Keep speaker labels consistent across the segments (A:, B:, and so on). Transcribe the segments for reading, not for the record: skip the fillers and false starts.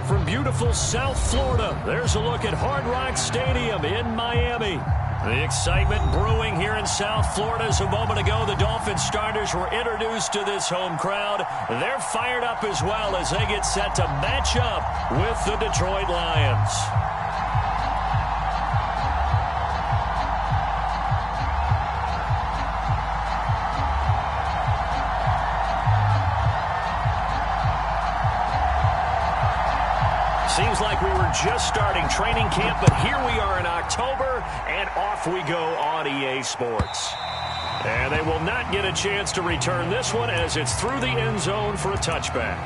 A: from beautiful South Florida, there's a look at Hard Rock Stadium in Miami. The excitement brewing here in South Florida as a moment ago. The Dolphins starters were introduced to this home crowd. They're fired up as well as they get set to match up with the Detroit Lions. Seems like we were just starting training camp, but here we are in October, and off we go on EA Sports. And they will not get a chance to return this one as it's through the end zone for a touchback.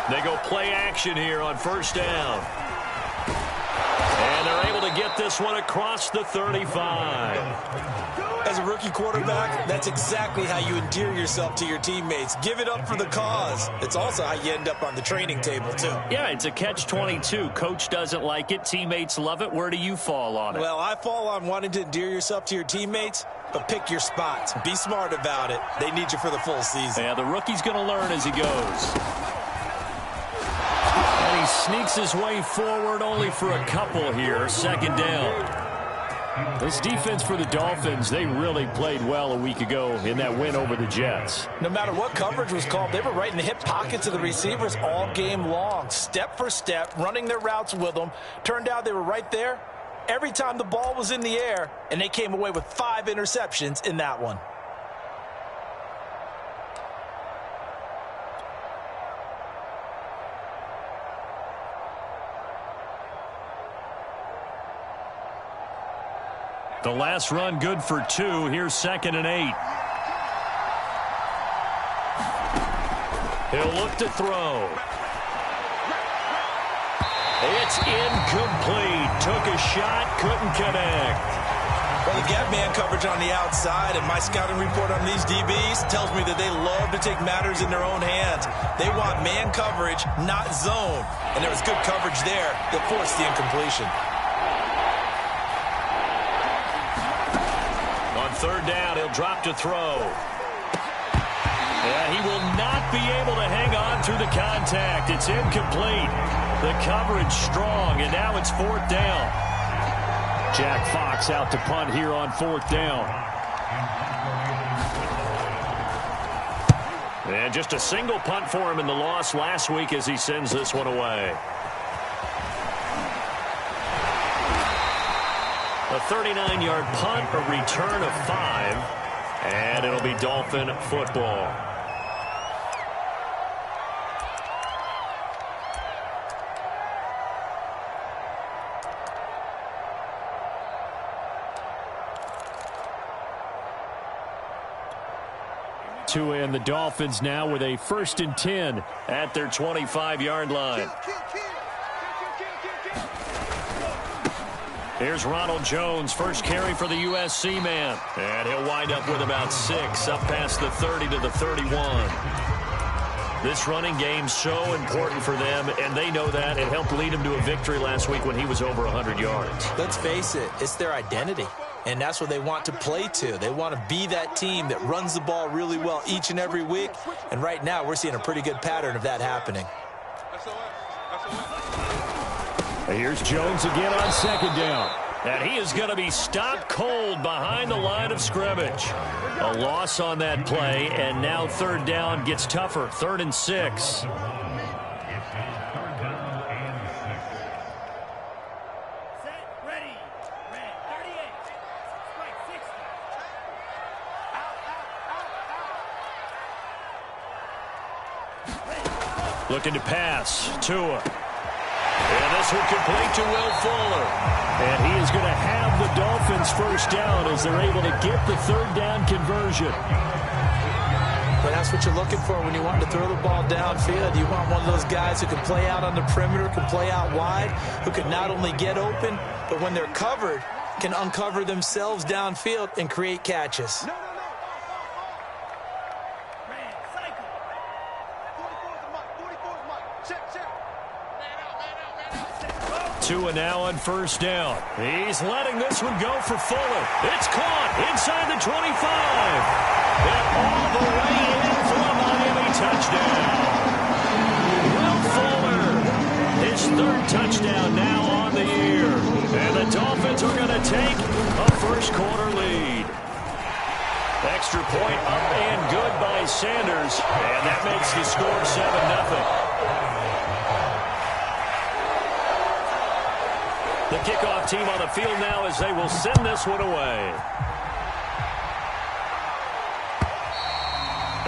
A: They go play action here on first down. And they're able to get this one across the 35.
B: As a rookie quarterback, that's exactly how you endear yourself to your teammates. Give it up for the cause. It's also how you end up on the training table, too.
A: Yeah, it's a catch-22. Coach doesn't like it. Teammates love it. Where do you fall on it?
B: Well, I fall on wanting to endear yourself to your teammates, but pick your spots. Be smart about it. They need you for the full season.
A: Yeah, the rookie's going to learn as he goes. And he sneaks his way forward only for a couple here. Second down. This defense for the Dolphins, they really played well a week ago in that win over the Jets.
B: No matter what coverage was called, they were right in the hip pockets of the receivers all game long. Step for step, running their routes with them. Turned out they were right there every time the ball was in the air, and they came away with 5 interceptions in that one.
A: The last run good for 2. Here's 2nd and 8. He'll look to throw. It's incomplete. Took a shot, couldn't connect.
B: Well, the gap man coverage on the outside, and my scouting report on these DBs tells me that they love to take matters in their own hands. They want man coverage, not zone. And there was good coverage there that forced the incompletion.
A: Third down, he'll drop to throw. Yeah, he will not be able to hang on through the contact. It's incomplete. The coverage strong, and now it's 4th down. Jack Fox out to punt here on 4th down. And just a single punt for him in the loss last week as he sends this one away. A 39-yard punt, a return of 5, and it'll be Dolphin football. And the Dolphins now with a 1st and 10 at their 25-yard line. Here's Ronald Jones, first carry for the USC man. And he'll wind up with about 6, up past the 30 to the 31. This running game so important for them, and they know that. It helped lead him to a victory last week when he was over 100 yards.
B: Let's face it, it's their identity. And that's what they want to play to. They want to be that team that runs the ball really well each and every week. And right now, we're seeing a pretty good pattern of that happening.
A: Here's Jones again on 2nd down. And he is going to be stopped cold behind the line of scrimmage. A loss on that play, and now 3rd down gets tougher. 3rd and 6. Looking to pass. Tua. And this will complete to Will Fuller. And he is going to have the Dolphins first down as they're able to get the 3rd down conversion.
B: But that's what you're looking for when you want to throw the ball downfield. You want one of those guys who can play out on the perimeter, can play out wide, who can not only get open, but when they're covered, can uncover themselves downfield and create catches.
A: Tua now on first down. He's letting this one go for Fuller. It's caught inside the 25. And all the way in for a Miami touchdown. Will Fuller, his third touchdown now on the year. And the Dolphins are going to take a first quarter lead. Extra point up and good by Sanders. And that makes the score 7-0. The kickoff team on the field now as they will send this one away.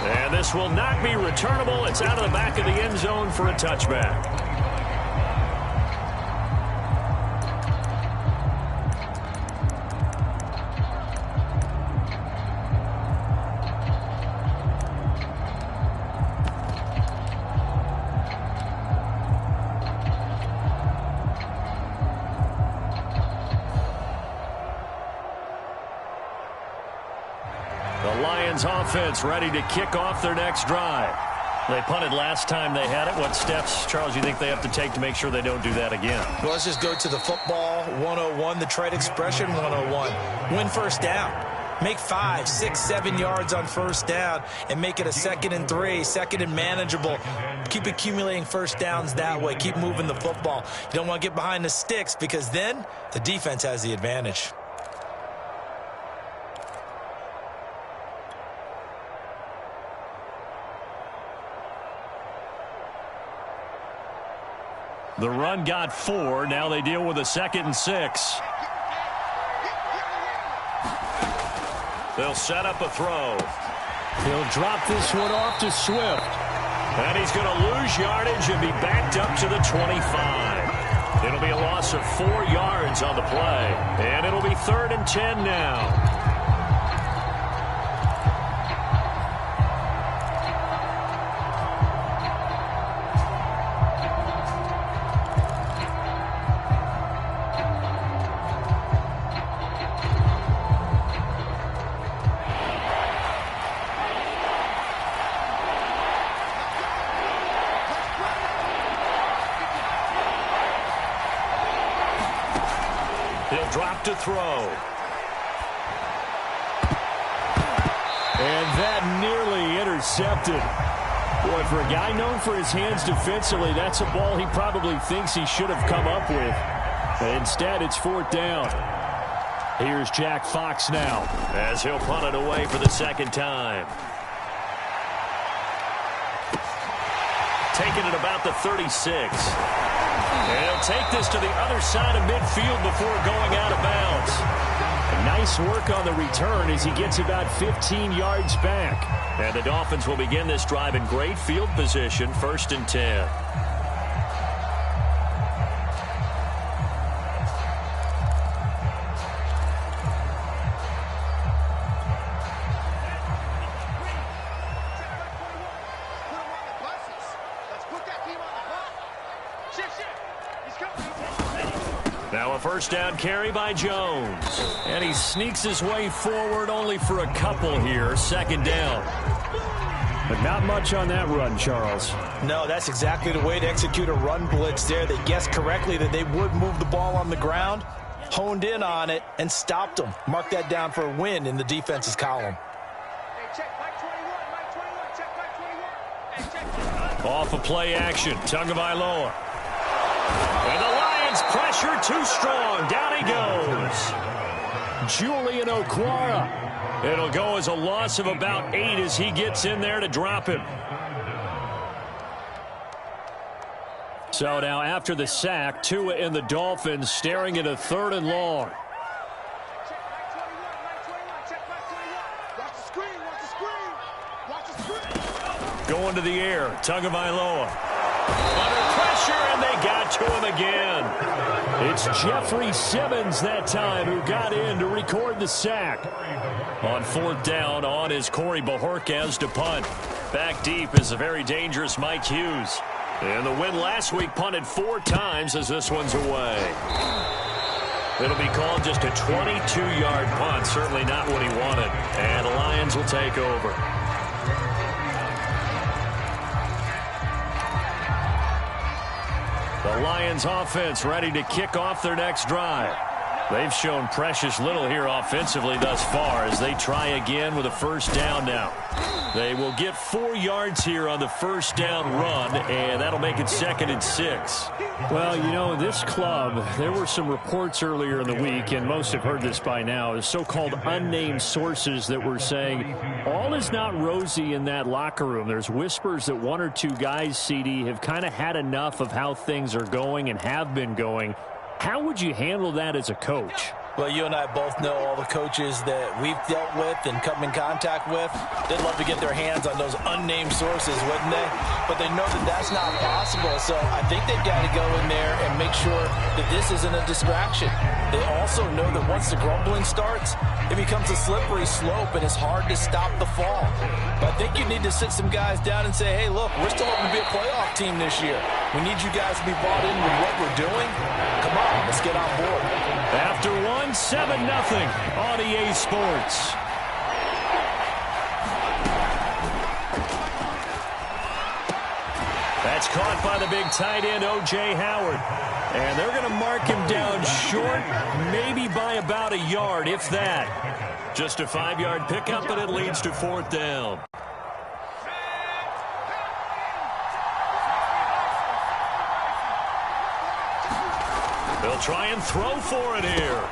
A: And this will not be returnable. It's out of the back of the end zone for a touchback. Offense ready to kick off their next drive. They punted last time they had it. What steps, Charles, you think they have to take to make sure they don't do that again?
B: Well, let's just go to the football 101, the trade expression 101. Win first down. Make 5, 6, 7 yards on first down and make it a 2nd and 3, 2nd and manageable. Keep accumulating first downs that way. Keep moving the football. You don't want to get behind the sticks because then the defense has the advantage.
A: The run got 4. Now they deal with a 2nd and 6. They'll set up a throw. He'll drop this one off to Swift. And he's going to lose yardage and be backed up to the 25. It'll be a loss of 4 yards on the play. And it'll be 3rd and 10 now. Drop to throw. And that nearly intercepted. Boy, for a guy known for his hands defensively, that's a ball he probably thinks he should have come up with. Instead, it's 4th down. Here's Jack Fox now as he'll punt it away for the 2nd time. Taking it about the 36. And he'll take this to the other side of midfield before going out of bounds. Nice work on the return as he gets about 15 yards back. And the Dolphins will begin this drive in great field position, 1st and 10. Now a first down carry by Jones. And he sneaks his way forward only for a couple here. 2nd down. But not much on that run, Charles.
B: No, that's exactly the way to execute a run blitz there. They guessed correctly that they would move the ball on the ground, honed in on it, and stopped them. Mark that down for a win in the defense's column.
A: Off of play action, Tagovailoa. And the Lions pressure too strong. Down he goes. Julian Okwara. It'll go as a loss of about 8 as he gets in there to drop him. So now after the sack, Tua and the Dolphins staring at a 3rd and long. Going to the air, Tagovailoa. Under pressure, and they got to him again. It's Jeffrey Simmons that time who got in to record the sack. On 4th down, on is Corey Bojorquez to punt. Back deep is the very dangerous Mike Hughes. And the win last week punted 4 times as this one's away. It'll be called just a 22-yard punt. Certainly not what he wanted. And the Lions will take over. The Lions offense ready to kick off their next drive. They've shown precious little here offensively thus far as they try again with a first down now. They will get 4 yards here on the first down run, and that'll make it 2nd and 6.
C: Well, you know, this club, there were some reports earlier in the week, and most have heard this by now, is so-called unnamed sources that were saying all is not rosy in that locker room. There's whispers that 1 or 2 guys, CD, have kind of had enough of how things are going and have been going. How would you handle that as a coach?
B: Well, you and I both know all the coaches that we've dealt with and come in contact with. They'd love to get their hands on those unnamed sources, wouldn't they? But they know that that's not possible. So I think they've got to go in there and make sure that this isn't a distraction. They also know that once the grumbling starts, it becomes a slippery slope and it's hard to stop the fall. But I think you need to sit some guys down and say, hey, look, we're still hoping to be a playoff team this year. We need you guys to be bought in with what we're doing. Come on, let's get on board.
A: After 1, 7-0 on EA Sports. That's caught by the big tight end, O.J. Howard. And they're going to mark him down short, maybe by about a yard, if that. Just a 5-yard pickup, and it leads to 4th down. They'll try and throw for it here.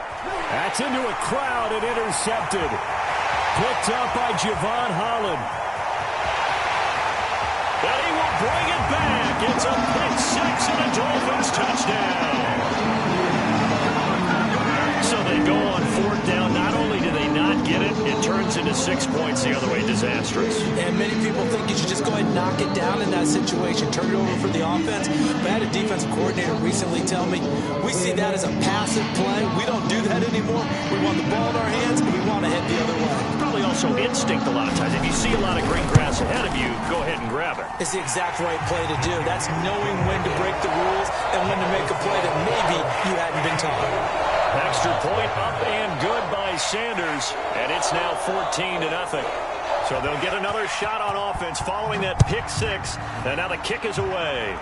A: That's into a crowd and intercepted. Picked up by Javon Holland. And he will bring it back. It's a pick 6 and a Dolphins touchdown. So they go on 4th down. Not only do they not get it, it turns into 6 points the other way. Disastrous.
B: And many people think you should just go ahead and knock it down in that situation. Turn it over for the offense. But I had a defensive coordinator recently tell me, we see that as a passive play. We don't do that anymore. We want the ball in our hands, and we want to head the other way.
A: Probably also instinct a lot of times. If you see a lot of green grass ahead of you, go ahead and grab it.
B: It's the exact right play to do. That's knowing when to break the rules and when to make a play that maybe you hadn't been taught.
A: Extra point up and good by Sanders, and it's now 14-0. So they'll get another shot on offense following that pick 6, and now the kick is away.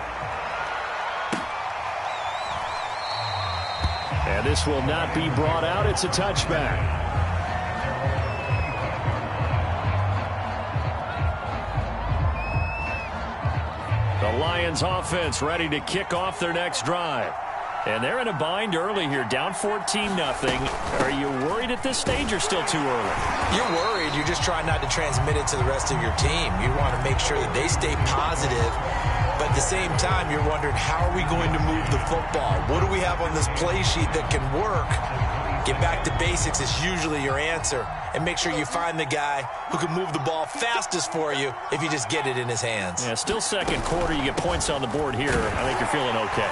A: And this will not be brought out. It's a touchback. The Lions offense ready to kick off their next drive. And they're in a bind early here, down 14-0. Are you worried at this stage or still too early?
B: You're worried. You're just trying not to transmit it to the rest of your team. You want to make sure that they stay positive. But at the same time, you're wondering, how are we going to move the football? What do we have on this play sheet that can work? Get back to basics is usually your answer. And make sure you find the guy who can move the ball fastest for you if you just get it in his hands.
A: Yeah, still second quarter. You get points on the board here. I think you're feeling okay.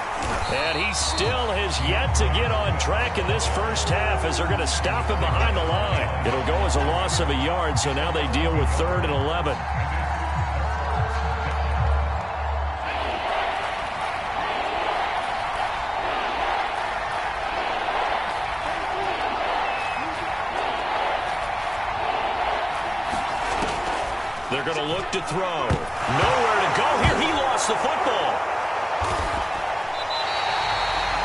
A: And he still has yet to get on track in this first half as they're going to stop him behind the line. It'll go as a loss of a yard, so now they deal with 3rd and 11. They're going to look to throw. Nowhere to go here. He lost the football.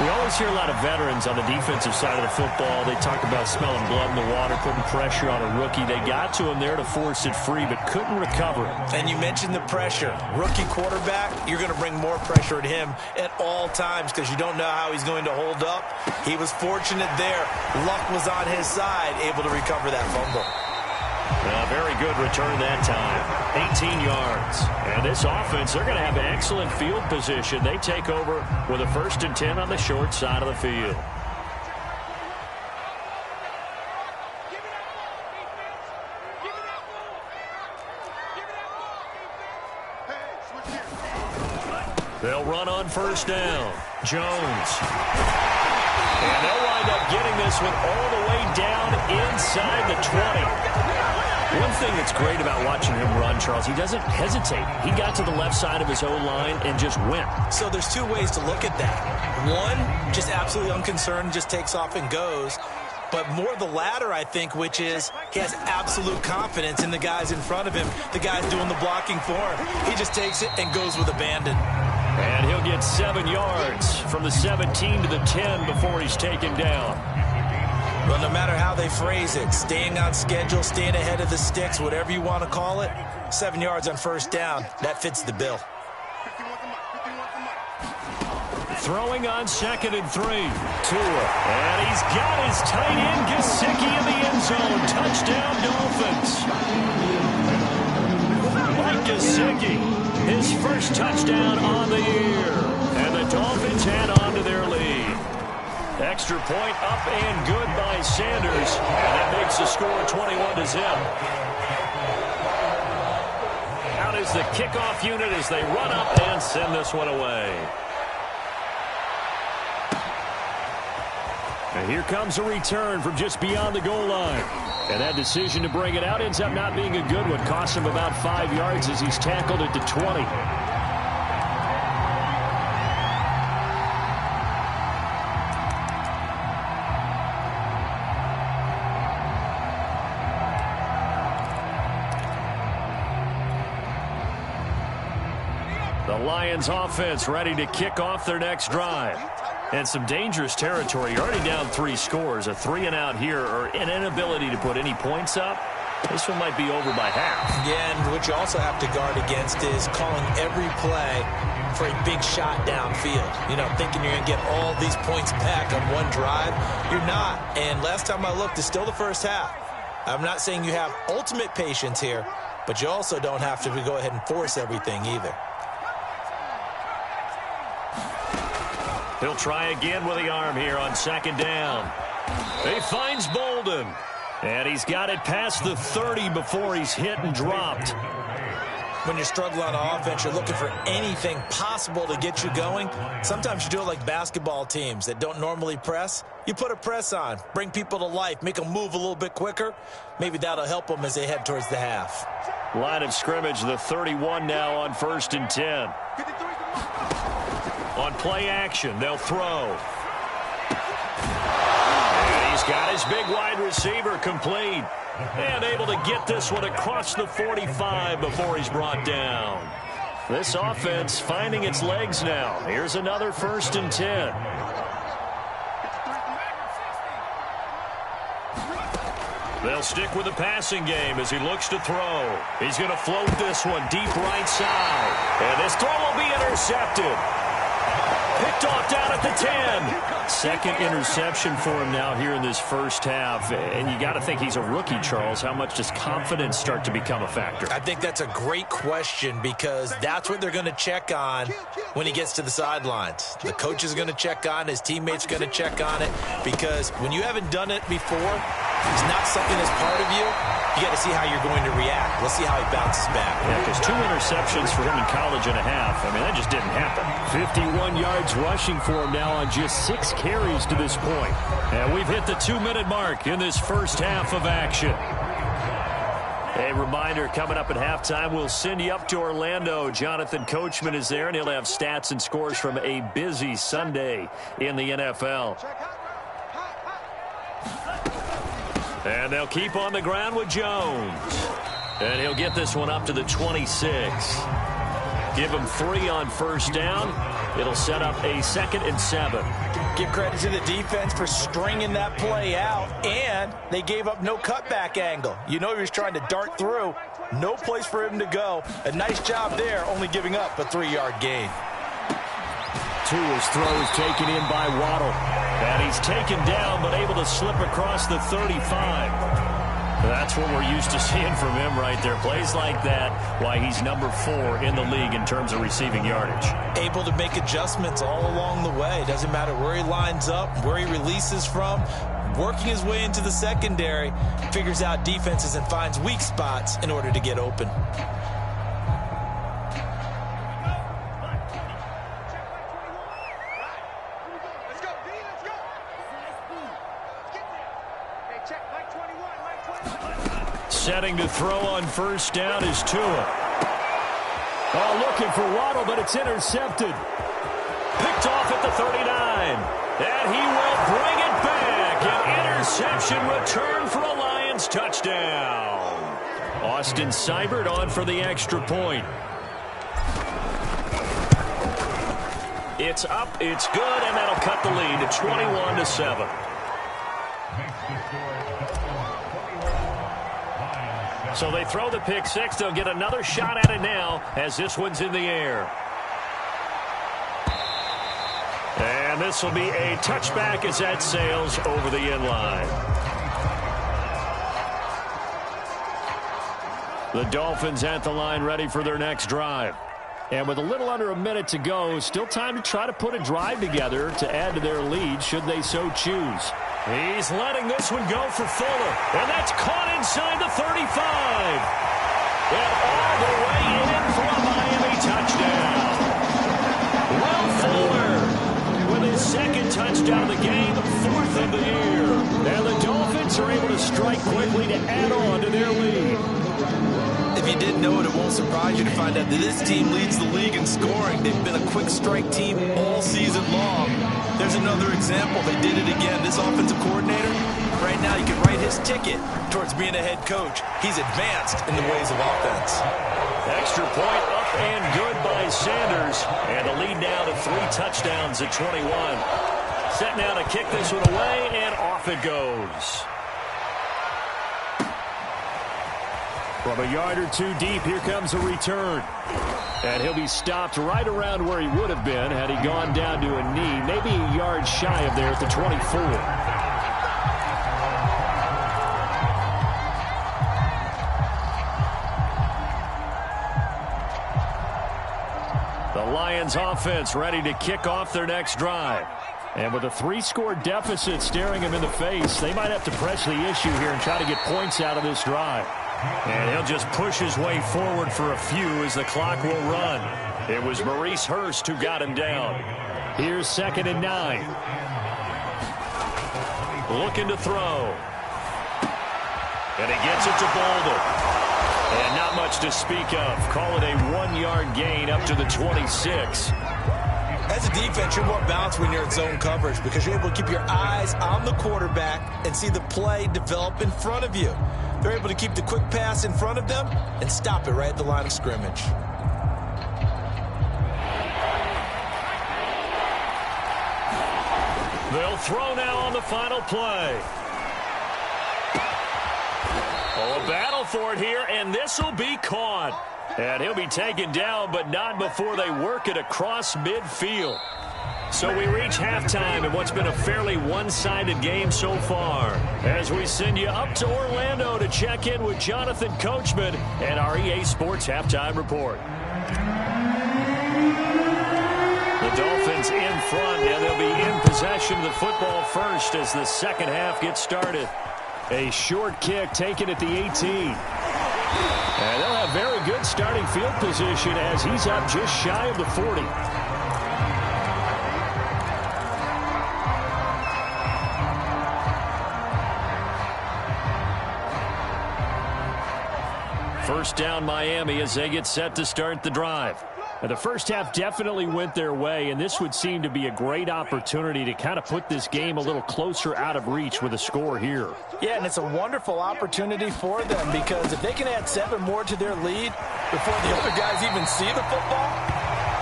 A: We always hear a lot of veterans on the defensive side of the football. They talk about smelling blood in the water, putting pressure on a rookie. They got to him there to force it free, but couldn't recover it.
B: And you mentioned the pressure. Rookie quarterback, you're going to bring more pressure at him at all times because you don't know how he's going to hold up. He was fortunate there. Luck was on his side, able to recover that fumble.
A: Very good return that time. 18 yards. And this offense, they're going to have excellent field position. They take over with a 1st and 10 on the short side of the field. They'll run on 1st down. Jones. And they'll wind up getting this one all the way down inside the 20. One thing that's great about watching him run, Charles, he doesn't hesitate. He got to the left side of his O-line and just went.
B: So there's two ways to look at that. One, just absolutely unconcerned, just takes off and goes. But more the latter, I think, which is he has absolute confidence in the guys in front of him, the guys doing the blocking for him. He just takes it and goes with abandon.
A: And he'll get 7 yards from the 17 to the 10 before he's taken down.
B: Well, no matter how they phrase it, staying on schedule, staying ahead of the sticks, whatever you want to call it, 7 yards on first down, that fits the bill.
A: Throwing on 2nd and 3. Tua. And he's got his tight end, Gesicki, in the end zone. Touchdown, Dolphins. Mike Gesicki, his first touchdown on the year. And the Dolphins add on to their lead. Extra point up and good by Sanders. And that makes the score 21-0. Out is the kickoff unit as they run up and send this one away. And here comes a return from just beyond the goal line. And that decision to bring it out ends up not being a good one. Costs him about 5 yards as he's tackled it to 20. The Lions offense ready to kick off their next drive. And some dangerous territory. You're already down 3 scores. A 3-and-out here or an inability to put any points up. This one might be over by half.
B: Yeah, and what you also have to guard against is calling every play for a big shot downfield. You know, thinking you're going to get all these points back on one drive. You're not. And last time I looked, it's still the first half. I'm not saying you have ultimate patience here, but you also don't have to go ahead and force everything either.
A: He'll try again with the arm here on 2nd down. He finds Bolden. And he's got it past the 30 before he's hit and dropped.
B: When you're struggling on offense, you're looking for anything possible to get you going. Sometimes you do it like basketball teams that don't normally press. You put a press on, bring people to life, make them move a little bit quicker. Maybe that'll help them as they head towards the half.
A: Line of scrimmage, the 31 now on 1st and 10. On play action, they'll throw. And he's got his big wide receiver complete. And able to get this one across the 45 before he's brought down. This offense finding its legs now. Here's another 1st and 10. They'll stick with the passing game as he looks to throw. He's going to float this one deep right side. And this throw will be intercepted. Picked off down at the 10. Second interception for him now here in this first half. And you got to think he's a rookie, Charles. How much does confidence start to become a factor?
B: I think that's a great question because that's what they're going to check on when he gets to the sidelines. The coach is going to check on it. His teammates are going to check on it because when you haven't done it before, it's not something that's part of you. You got to see how you're going to react. Let's see how he bounces back.
A: Yeah, because 2 interceptions for him in college and a half. I mean, that just didn't happen. 51 yards rushing for him now on just 6 carries to this point. And we've hit the 2-minute mark in this first half of action. A reminder, coming up at halftime, we'll send you up to Orlando. Jonathan Coachman is there, and he'll have stats and scores from a busy Sunday in the NFL. And they'll keep on the ground with Jones. And he'll get this one up to the 26. Give him 3 on first down. It'll set up a 2nd and 7.
B: Give credit to the defense for stringing that play out, and they gave up no cutback angle. You know he was trying to dart through. No place for him to go. A nice job there, only giving up a 3-yard gain.
A: Tua's throw is taken in by Waddle. And he's taken down, but able to slip across the 35. That's what we're used to seeing from him right there. Plays like that, why he's number 4 in the league in terms of receiving yardage.
B: Able to make adjustments all along the way. Doesn't matter where he lines up, where he releases from. Working his way into the secondary, figures out defenses and finds weak spots in order to get open.
A: Setting to throw on first down is Tua.
C: Oh, looking for Waddle, but it's intercepted.
A: Picked off at the 39. And he will bring it back. An interception return for a Lions touchdown. Austin Seibert on for the extra point. It's up, it's good, and that'll cut the lead to 21-7. So they throw the pick six. They'll get another shot at it now as this one's in the air. And this will be a touchback as that sails over the end line. The Dolphins at the line ready for their next drive. And with a little under a minute to go, still time to try to put a drive together to add to their lead should they so choose. He's letting this one go for Fuller. And that's caught inside the 35. And all the way in for a Miami touchdown. Will Fuller with his second touchdown of the game, fourth of the year. And the Dolphins are able to strike quickly to add on to their lead.
B: If you didn't know it, it won't surprise you to find out that this team leads the league in scoring. They've been a quick strike team all season long. There's another example. They did it again. This offensive coordinator, right now you can write his ticket towards being a head coach. He's advanced in the ways of offense.
A: Extra point up and good by Sanders. And the lead now to 3 touchdowns at 21. Set now to kick this one away, and off it goes. From a yard or two deep, here comes a return. And he'll be stopped right around where he would have been had he gone down to a knee, maybe a yard shy of there at the 24. The Lions offense ready to kick off their next drive. And with a 3-score deficit staring him in the face, they might have to press the issue here and try to get points out of this drive. And he'll just push his way forward for a few as the clock will run. It was Maurice Hurst who got him down. Here's 2nd and 9. Looking to throw. And he gets it to Bolden. And not much to speak of. Call it a 1-yard gain up to the 26.
B: As a defense, you're more balanced when you're in zone coverage because you're able to keep your eyes on the quarterback and see the play develop in front of you. They're able to keep the quick pass in front of them and stop it right at the line of scrimmage.
A: They'll throw now on the final play. Oh, a battle for it here, and this will be caught. And he'll be taken down, but not before they work it across midfield. So we reach halftime in what's been a fairly one-sided game so far. As we send you up to Orlando to check in with Jonathan Coachman and our EA Sports Halftime Report. The Dolphins in front, and they'll be in possession of the football first as the second half gets started. A short kick taken at the 18. And they'll have very good starting field position as he's up just shy of the 40. First down Miami as they get set to start the drive. Now, the first half definitely went their way, and this would seem to be a great opportunity to kind of put this game a little closer out of reach with a score here.
B: Yeah, and it's a wonderful opportunity for them because if they can add 7 more to their lead before the other guys even see the football,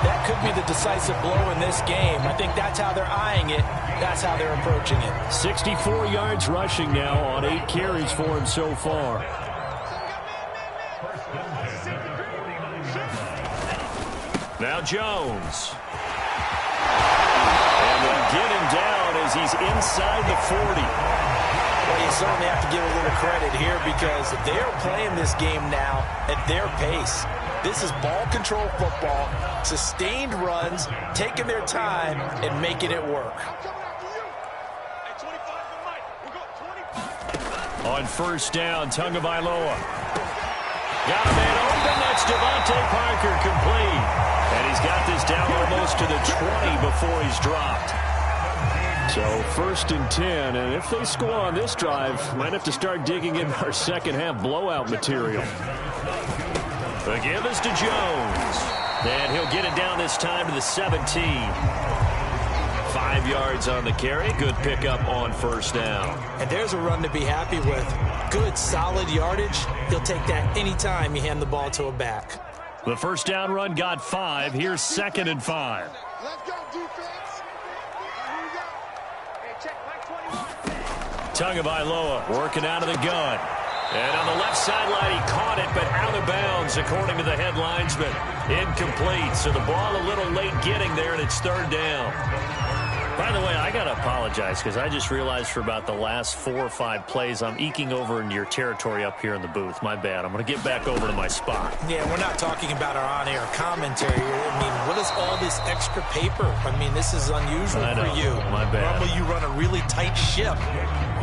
B: that could be the decisive blow in this game. I think that's how they're eyeing it. That's how they're approaching it.
C: 64 yards rushing now on 8 carries for him so far.
A: Now Jones. And they'll get him down as he's inside the 40.
B: Well, you certainly have to give a little credit here because they are playing this game now at their pace. This is ball control football, sustained runs, taking their time and making it work.
A: On first down, Tagovailoa. Got a man open. That's Devontae Parker complete. And he's got this down almost to the 20 before he's dropped.
C: So 1st and 10, and if they score on this drive, might have to start digging in our second half blowout material.
A: The give is to Jones, and he'll get it down this time to the 17. 5 yards on the carry. Good pickup on 1st down.
B: And there's a run to be happy with. Good, solid yardage. He'll take that anytime you hand the ball to a back.
C: The 1st down run got 5. Here's 2nd and 5.
D: Let's go, defense. Here we go. Hey, check back 21.
A: Tagovailoa working out of the gun. And on the left sideline, he caught it, but out of bounds, according to the headlinesman. Incomplete, so the ball a little late getting there, and it's 3rd down. By the way, I got to apologize because I just realized for about the last 4 or 5 plays, I'm eking over into your territory up here in the booth. My bad. I'm going to get back over to my spot.
B: Yeah, we're not talking about our on-air commentary. I mean, what is all this extra paper? I mean, this is unusual for you.
A: My bad.
B: Normally you run a really tight ship.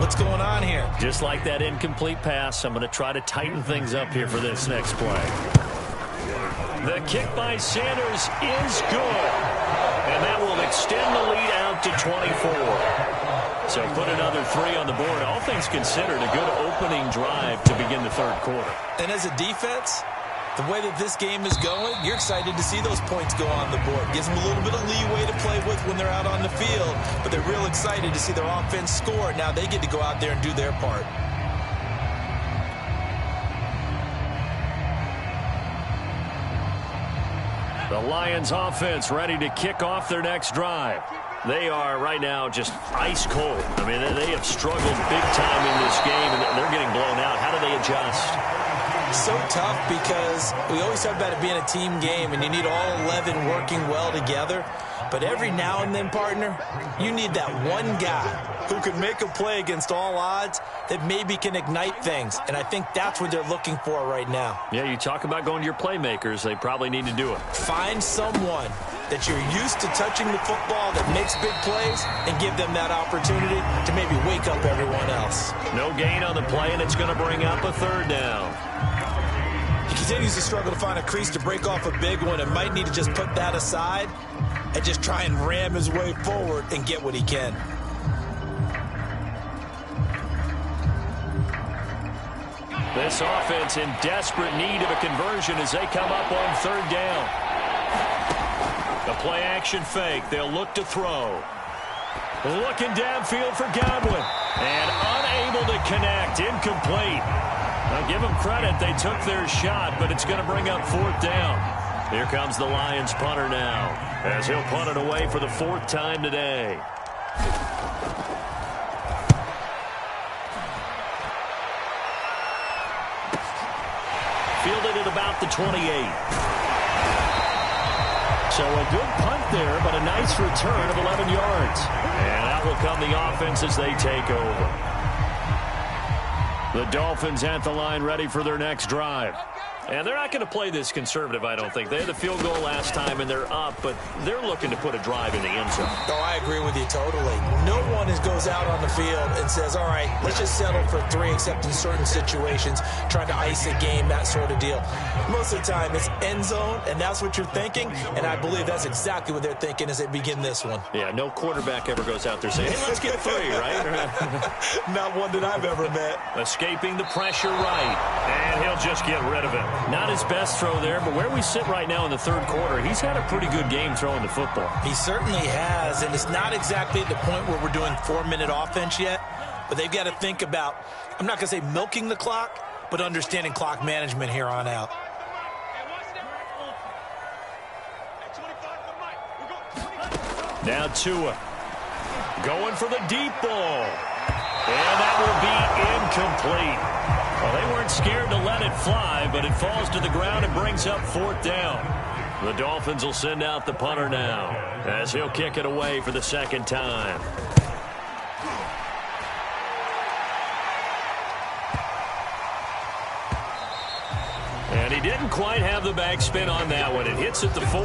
B: What's going on here?
A: Just like that incomplete pass, I'm going to try to tighten things up here for this next play. The kick by Sanders is good. And that will extend the lead out to 24. So put another 3 on the board. All things considered, a good opening drive to begin the 3rd quarter.
B: And as a defense, the way that this game is going, you're excited to see those points go on the board. Gives them a little bit of leeway to play with when they're out on the field, but they're real excited to see their offense score. Now they get to go out there and do their part.
A: The Lions offense ready to kick off their next drive. They are right now just ice cold. I mean, they have struggled big time in this game, and they're getting blown out. How do they adjust?
B: So tough because we always talk about it being a team game, and you need all 11 working well together. But every now and then, partner, you need that one guy who can make a play against all odds that maybe can ignite things. And I think that's what they're looking for right now.
A: Yeah, you talk about going to your playmakers. They probably need to do it.
B: Find someone that you're used to touching the football that makes big plays and give them that opportunity to maybe wake up everyone else.
A: No gain on the play, and it's going to bring up a 3rd down.
B: He continues to struggle to find a crease to break off a big one and might need to just put that aside and just try and ram his way forward and get what he can.
A: This offense in desperate need of a conversion as they come up on 3rd down. The play action fake. They'll look to throw. Looking downfield for Godwin. And unable to connect. Incomplete. Now give them credit. They took their shot, but it's going to bring up 4th down. Here comes the Lions punter now, as he'll punt it away for the 4th time today. Fielded at about the 28.
C: So a good punt there, but a nice return of 11 yards.
A: And out will come the offense as they take over.
C: The Dolphins at the line ready for their next drive.
A: And they're not going to play this conservative, I don't think. They had the field goal last time, and they're up, but they're looking to put a drive in the end zone.
B: Oh, I agree with you totally. No one goes out on the field and says, all right, let's just settle for 3, except in certain situations, trying to ice a game, that sort of deal. Most of the time, it's end zone, and that's what you're thinking, and I believe that's exactly what they're thinking as they begin this one.
A: Yeah, no quarterback ever goes out there saying, hey, let's get 3, right?
B: Not one that I've ever met.
A: Escaping the pressure right, and he'll just get rid of it. Not his best throw there, but where we sit right now in the 3rd quarter, he's had a pretty good game throwing the football.
B: He certainly has, and it's not exactly at the point where we're doing 4-minute offense yet, but they've got to think about, I'm not going to say milking the clock, but understanding clock management here on out.
A: Now Tua going for the deep ball, and that will be incomplete. Well, they weren't scared to let it fly, but it falls to the ground and brings up 4th down. The Dolphins will send out the punter now, as he'll kick it away for the 2nd time. And he didn't quite have the backspin on that one. It hits at the 4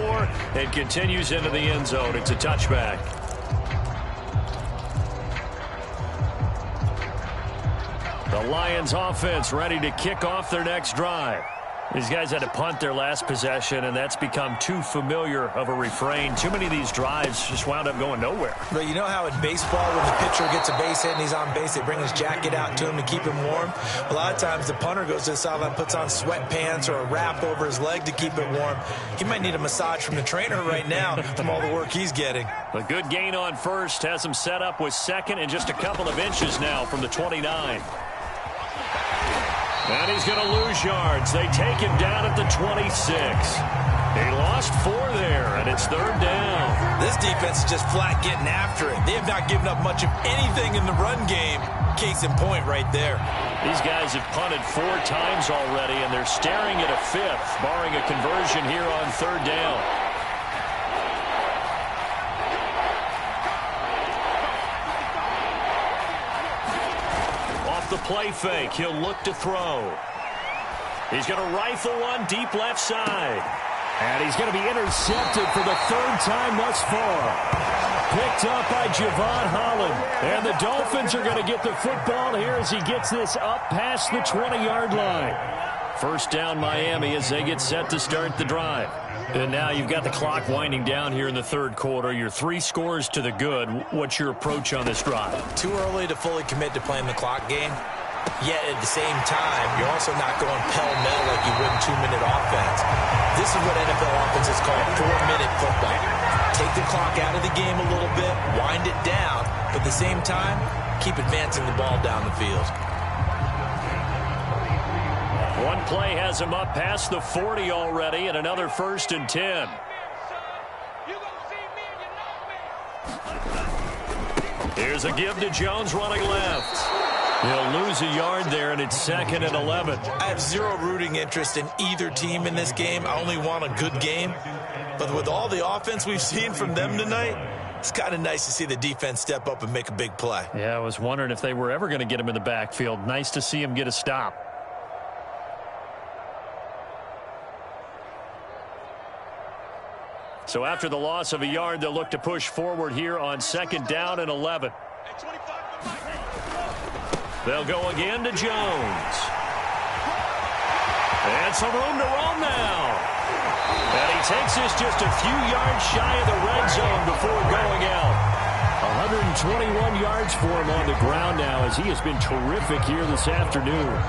A: and continues into the end zone. It's a touchback. The Lions offense ready to kick off their next drive.
C: These guys had to punt their last possession, and that's become too familiar of a refrain. Too many of these drives just wound up going nowhere.
B: But you know how in baseball, when the pitcher gets a base hit and he's on base, they bring his jacket out to him to keep him warm? A lot of times the punter goes to the sideline, puts on sweatpants or a wrap over his leg to keep it warm. He might need a massage from the trainer right now from all the work he's getting.
C: A good gain on first has him set up with second and just a couple of inches now from the 29. And he's going to lose yards. They take him down at the 26. He lost 4 there, and it's third down.
B: This defense is just flat getting after it. They have not given up much of anything in the run game. Case in point right there.
C: These guys have punted 4 times already, and they're staring at a 5th, barring a conversion here on third down. The play fake. He'll look to throw. He's going to rifle one deep left side. And he's going to be intercepted for the 3rd time thus far. Picked up by Javon Holland. And the Dolphins are going to get the football here as he gets this up past the 20-yard line. First down Miami as they get set to start the drive. And now you've got the clock winding down here in the 3rd quarter. You're 3 scores to the good. What's your approach on this drive?
B: Too early to fully commit to playing the clock game. Yet at the same time, you're also not going pell-mell like you would in 2-minute offense. This is what NFL offenses call 4-minute football. Take the clock out of the game a little bit, wind it down, but at the same time, keep advancing the ball down the field.
C: One play has him up past the 40 already, and another 1st and 10. Here's a give to Jones running left. He'll lose a yard there, and it's 2nd and 11.
B: I have zero rooting interest in either team in this game. I only want a good game. But with all the offense we've seen from them tonight, it's kind of nice to see the defense step up and make a big play.
C: Yeah, I was wondering if they were ever going to get him in the backfield. Nice to see him get a stop. So after the loss of a yard, they'll look to push forward here on 2nd down and 11. They'll go again to Jones. And some room to roam now. And he takes this just a few yards shy of the red zone before going out. 121 yards for him on the ground now as he has been terrific here this afternoon.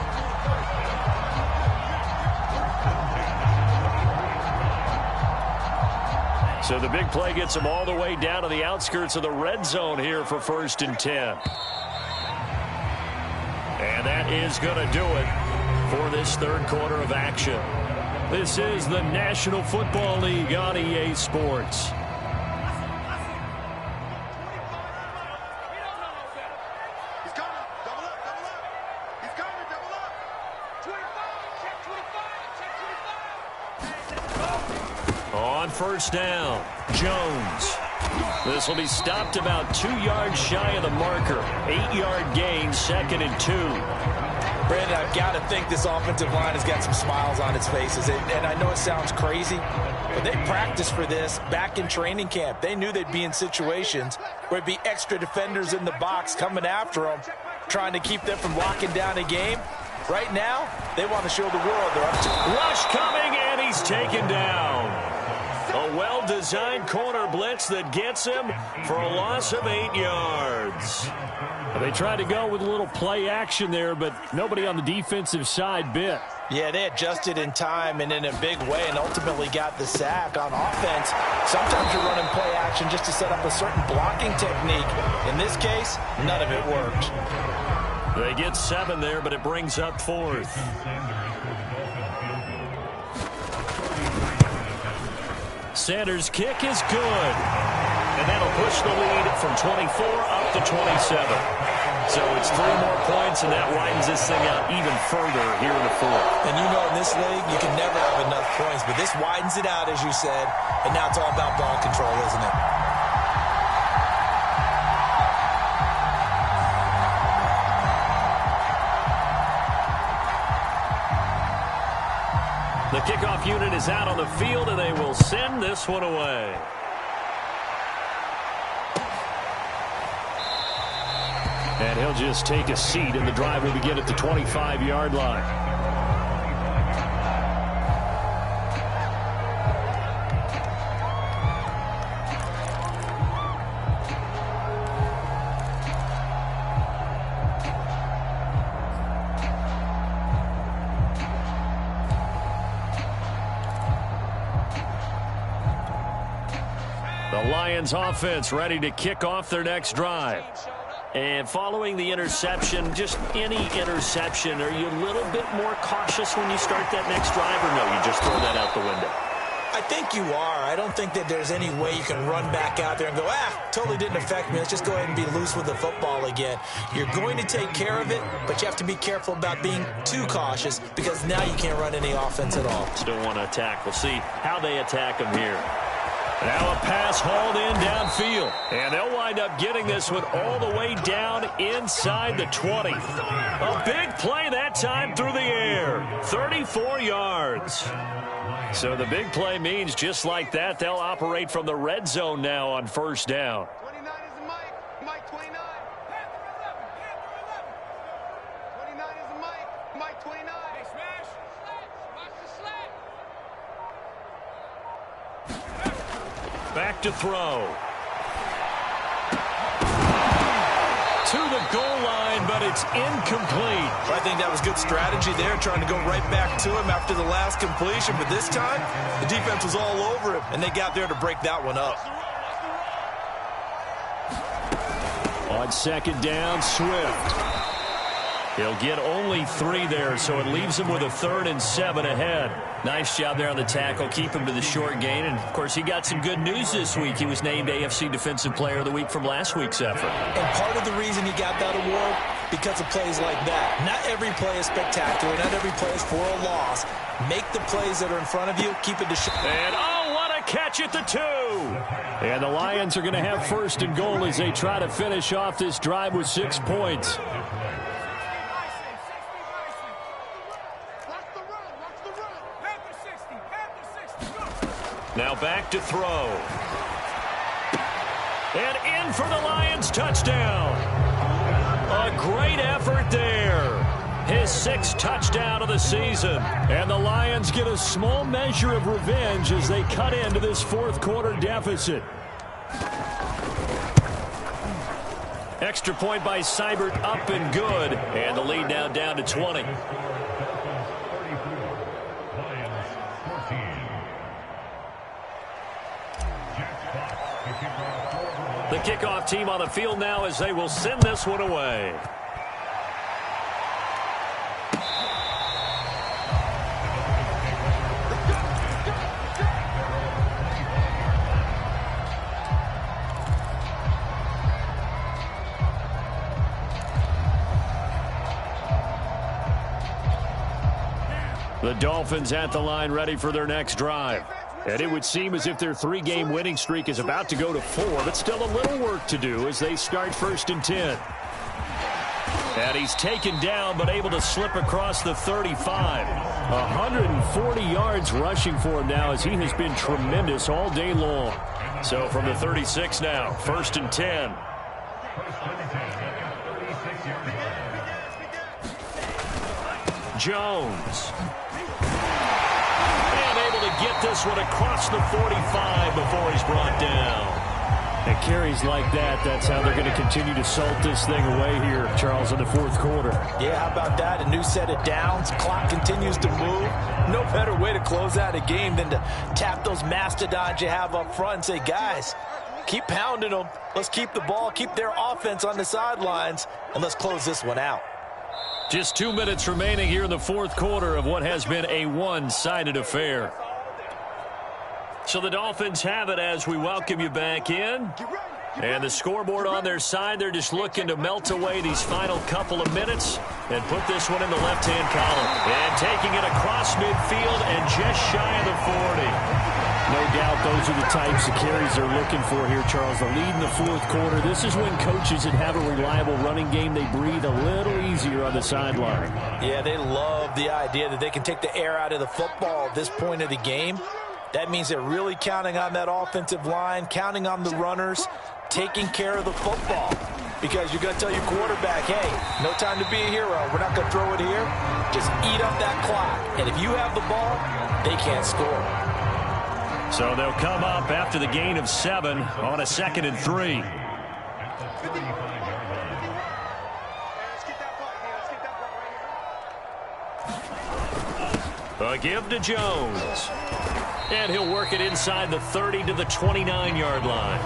C: So the big play gets him all the way down to the outskirts of the red zone here for 1st and 10. And that is going to do it for this 3rd quarter of action. This is the National Football League on EA Sports.
D: He's coming. Double up, double up. He's coming, double up. 25, check 25, check 25.
C: On 1st down, Jones. This will be stopped about 2 yards shy of the marker. 8-yard gain, 2nd and 2.
B: Brandon, I've got to think this offensive line has got some smiles on its faces. And I know it sounds crazy, but they practiced for this back in training camp. They knew they'd be in situations where there'd be extra defenders in the box coming after them, trying to keep them from locking down a game. Right now, they want to show the world they're up to.
C: Rush coming, and he's taken down. A well-designed corner blitz that gets him for a loss of 8 yards. They tried to go with a little play action there, but nobody on the defensive side bit.
B: Yeah, they adjusted in time and in a big way and ultimately got the sack on offense. Sometimes you're running play action just to set up a certain blocking technique. In this case, none of it worked.
C: They get 7 there, but it brings up 4th. Sanders' kick is good. And that'll push the lead from 24 up to 27. So it's 3 more points, and that widens this thing out even further here in the 4th.
B: And you know, in this league, you can never have enough points. But this widens it out, as you said. And now it's all about ball control, isn't it?
C: The kickoff unit is out on the field, and they will send this one away. And he'll just take a seat, and the drive will begin at the 25-yard line.
A: The Lions offense ready to kick off their next drive.
C: And following the interception, just any interception, are you a little bit more cautious when you start that next drive, or no, you just throw that out the window?
B: I think you are. I don't think that there's any way you can run back out there and go, totally didn't affect me. Let's just go ahead and be loose with the football again. You're going to take care of it, but you have to be careful about being too cautious because now you can't run any offense at all.
C: Still want to attack. We'll see how they attack them here.
A: Now a pass hauled in downfield. And they'll wind up getting this one all the way down inside the 20. A big play that time through the air. 34 yards. So the big play means just like that, they'll operate from the red zone now on first down.
D: 29 is Mike. Mike 29. 29 is Mike. Mike 29. Hey, smash. Watch the slap.
A: Back to throw. To the goal line, but it's incomplete.
B: I think that was good strategy there, trying to go right back to him after the last completion. But this time, the defense was all over him, and they got there to break that one up.
A: On second down, Swift. He'll get only 3 there, so it leaves him with a 3rd and 7 ahead.
C: Nice job there on the tackle. Keep him to the short gain. And, of course, he got some good news this week. He was named AFC Defensive Player of the Week from last week's effort.
B: And part of the reason he got that award, because of plays like that. Not every play is spectacular. Not every play is for a loss. Make the plays that are in front of you. Keep it to short.
A: And, oh, what a catch at the 2. And the Lions are going to have first and goal as they try to finish off this drive with 6 points. Now back to throw. And in for the Lions touchdown. A great effort there. His 6th touchdown of the season. And the Lions get a small measure of revenge as they cut into this 4th quarter deficit. Extra point by Seibert, up and good. And the lead now down to 20. The kickoff team on the field now as they will send this one away. The Dolphins at the line ready for their next drive. And it would seem as if their 3-game winning streak is about to go to 4, but still a little work to do as they start 1st and 10. And he's taken down, but able to slip across the 35. 140 yards rushing for him now as he has been tremendous all day long. So from the 36 now, 1st and 10. Jones. Get this one across the 45 before he's brought down. And carries like that, that's how they're going to continue to salt this thing away here, Charles, in the 4th quarter.
B: Yeah, how about that? A new set of downs. Clock continues to move. No better way to close out a game than to tap those mastodons you have up front and say, guys, keep pounding them. Let's keep the ball, keep their offense on the sidelines, and let's close this one out.
A: Just 2 minutes remaining here in the 4th quarter of what has been a one-sided affair. So the Dolphins have it as we welcome you back in. And the scoreboard on their side, they're just looking to melt away these final couple of minutes and put this one in the left-hand column. And taking it across midfield and just shy of the 40. No doubt those are the types of carries they're looking for here, Charles. The lead in the 4th quarter. This is when coaches that have a reliable running game, they breathe a little easier on the sideline.
B: Yeah, they love the idea that they can take the air out of the football at this point of the game. That means they're really counting on that offensive line, counting on the runners, taking care of the football. Because you're going to tell your quarterback, hey, no time to be a hero. We're not going to throw it here. Just eat up that clock. And if you have the ball, they can't score.
A: So they'll come up after the gain of 7 on a 2nd and 3. A give to Jones. And he'll work it inside the 30 to the 29-yard line.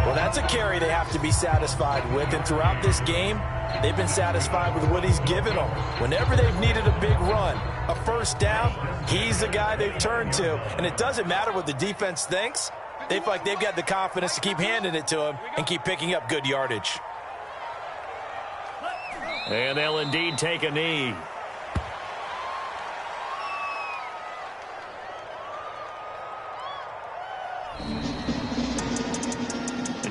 B: Well, that's a carry they have to be satisfied with. And throughout this game, they've been satisfied with what he's given them. Whenever they've needed a big run, a first down, he's the guy they've turned to. And it doesn't matter what the defense thinks. They feel like they've got the confidence to keep handing it to him and keep picking up good yardage.
A: And they'll indeed take a knee.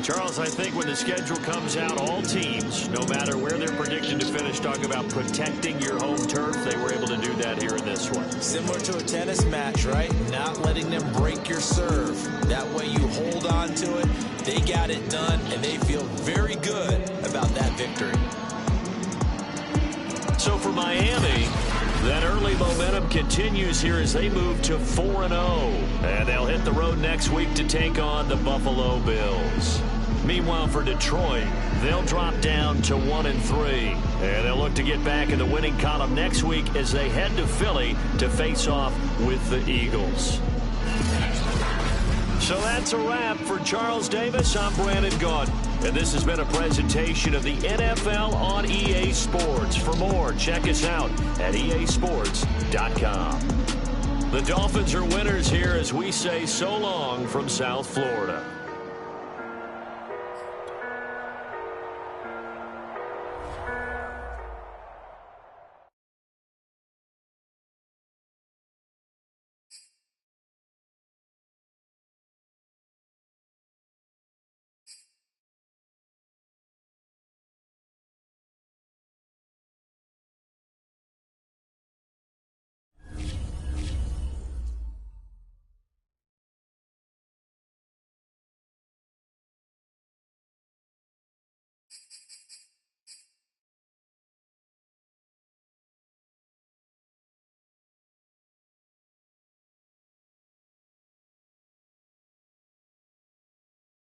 A: Charles, I think when the schedule comes out, all teams, no matter where they're predicted to finish, talk about protecting your home turf. They were able to do that here in this one.
B: Similar to a tennis match, right? Not letting them break your serve. That way you hold on to it. They got it done, and they feel very good about that victory.
A: So for Miami, that early momentum continues here as they move to 4-0. And they'll hit the road next week to take on the Buffalo Bills. Meanwhile, for Detroit, they'll drop down to 1-3. And they'll look to get back in the winning column next week as they head to Philly to face off with the Eagles. So that's a wrap. For Charles Davis, I'm Brandon Gaudin. And this has been a presentation of the NFL on EA Sports. For more, check us out at easports.com. The Dolphins are winners here as we say so long from South Florida.